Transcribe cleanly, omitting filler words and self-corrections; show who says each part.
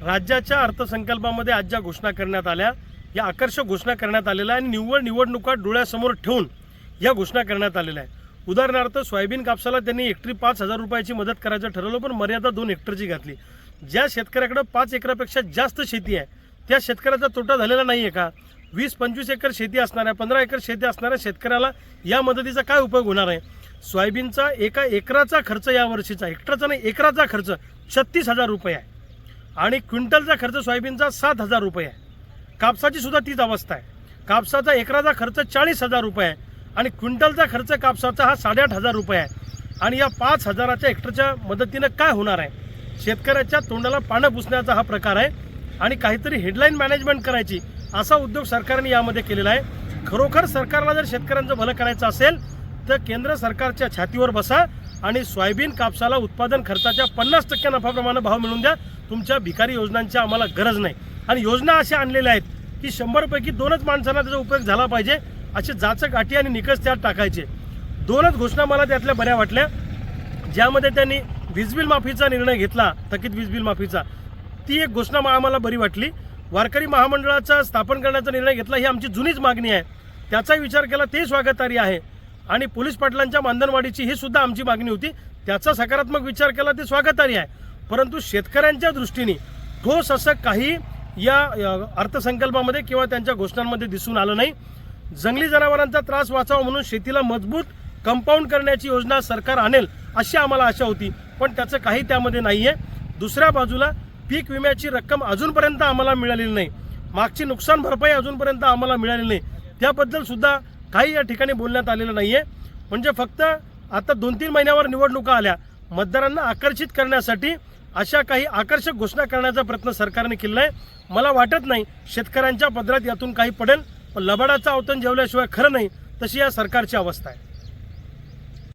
Speaker 1: राज्याच्या अर्थसंकल्पामध्ये आज ज्या घोषणा करण्यात आल्या, या आकर्षक घोषणा करण्यात आलेल्या आणि निव्वळ निवडणुका डोळ्यासमोर ठेवून या घोषणा करण्यात आलेल्या आहे। उदाहरणार्थ सोयाबीन कापसाला त्यांनी हेक्टरी 5,000 रुपयाची मदत करायचं ठरवलं, पण मर्यादा 2 हेक्टरची घातली। ज्या शेतकऱ्याकडे 5 एकरापेक्षा जास्त शेती आहे त्या शेतकऱ्याचा तोटा झालेला नाही आहे का? 20-25 एकर शेती असणाऱ्या, 15 एकर शेती असणाऱ्या शेतकऱ्याला या मदतीचा काय उपयोग होणार आहे? सोयाबीनचा एका एकराचा खर्च या वर्षीचा, हेक्टरचा नाही एकराचा खर्च 36,000 रुपये आहे आणि क्विंटलचा खर्च सोयाबीनचा 7,000 रुपये आहे। कापसाची सुद्धा तीच अवस्था आहे। कापसाचा एकराचा खर्च 40,000 रुपये आहे आणि क्विंटलचा खर्च कापसाचा हा 8,500 रुपये आहे। आणि या 5,000च्या हेक्टरच्या मदतीनं काय होणार आहे? शेतकऱ्याच्या तोंडाला पानं पुसण्याचा हा प्रकार आहे आणि काहीतरी हेडलाईन मॅनेजमेंट करायची असा उद्योग सरकारने यामध्ये केलेला आहे। खरोखर सरकारला जर शेतकऱ्यांचं भलं करायचं असेल तर केंद्र सरकारच्या छातीवर बसा आणि सोयाबीन कापसाला उत्पादन खर्चाच्या 50% नफाप्रमाणे भाव मिळवून द्या। तुमच्या भिकारी योजनांची आम्हाला गरज नाही आणि योजना अशा आणलेल्या आहेत की 100 पैकी 2च माणसांना त्याचा उपयोग झाला पाहिजे, असे जाचक अटी आणि निकष त्यात टाकायचे। 2च घोषणा मला त्यातल्या बऱ्या वाटल्या, ज्यामध्ये त्यांनी वीज बिल माफीचा निर्णय घेतला, थकीत वीज बिल माफीचा, ती एक घोषणा आम्हाला बरी वाटली। वारकरी महामंडळाचा स्थापन करण्याचा निर्णय घेतला, ही आमची जुनीच मागणी आहे, त्याचा विचार केला, ते स्वागतार्ह आहे। आणि पोलीस पाटलांच्या मानधनवाढीची ही सुद्धा आमची मागणी होती, त्याचा सकारात्मक विचार केला, ते स्वागतार्ह आहे। परंतु शेतकऱ्यांच्या दृष्टीने ठोस असं काही या अर्थसंकल्पामध्ये किंवा त्यांच्या घोषणांमध्ये दिसून आलं नाही। जंगली जनावरांचा त्रास वाचावा म्हणून शेतीला मजबूत कंपाऊंड करण्याची योजना सरकार आणेल अशी आम्हाला आशा होती, पण त्याचं काही त्यामध्ये नाही आहे। दुसऱ्या बाजूला पीक विम्याची रक्कम अजूनपर्यंत आम्हाला मिळालेली नाही, मागची नुकसान भरपाई अजूनपर्यंत आम्हाला मिळालेली नाही, त्याबद्दल सुद्धा काही या ठिकाणी बोलण्यात आलेलं नाही आहे। म्हणजे फक्त आता 2-3 महिन्यावर निवडणुका आल्या, मतदारांना आकर्षित करण्यासाठी अशा काही आकर्षक घोषणा करण्याचा प्रयत्न सरकारने केला आहे। मला वाटत नाही शेतकऱ्यांच्या पदरात यातून काही पडेल, पण लबाडाचा अवतन जेवल्याशिवाय खरं नाही, तशी या सरकारची अवस्था आहे।